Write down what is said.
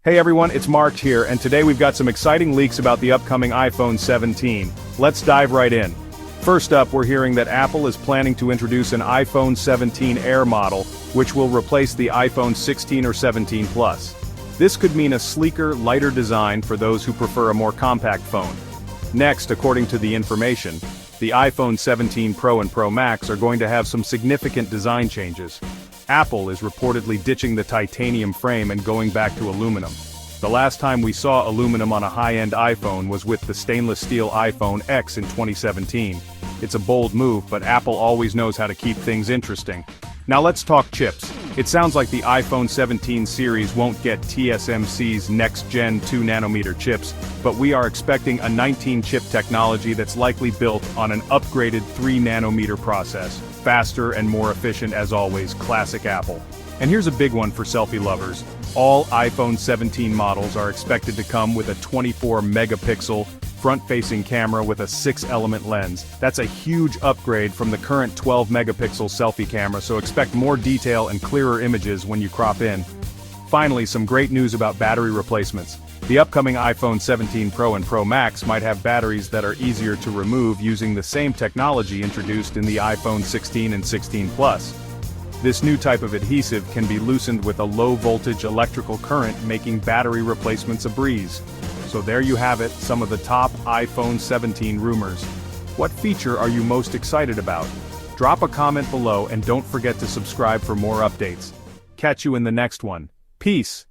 Hey everyone, it's Mark here, and today we've got some exciting leaks about the upcoming iPhone 17. Let's dive right in. First up, we're hearing that Apple is planning to introduce an iPhone 17 Air model, which will replace the iPhone 16 or 17 Plus. This could mean a sleeker, lighter design for those who prefer a more compact phone. Next, according to the information, the iPhone 17 Pro and Pro Max are going to have some significant design changes. Apple is reportedly ditching the titanium frame and going back to aluminum. The last time we saw aluminum on a high-end iPhone was with the stainless steel iPhone X in 2017. It's a bold move, but Apple always knows how to keep things interesting. Now let's talk chips. It sounds like the iPhone 17 series won't get TSMC's next-gen 2nm chips, but we are expecting a 19-chip technology that's likely built on an upgraded 3nm process. Faster and more efficient as always, classic Apple. And here's a big one for selfie lovers. All iPhone 17 models are expected to come with a 24-megapixel front-facing camera with a 6-element lens. That's a huge upgrade from the current 12-megapixel selfie camera, so expect more detail and clearer images when you crop in. Finally, some great news about battery replacements. The upcoming iPhone 17 Pro and Pro Max might have batteries that are easier to remove using the same technology introduced in the iPhone 16 and 16 Plus. This new type of adhesive can be loosened with a low-voltage electrical current, making battery replacements a breeze. So there you have it, some of the top iPhone 17 rumors. What feature are you most excited about? Drop a comment below and don't forget to subscribe for more updates. Catch you in the next one. Peace.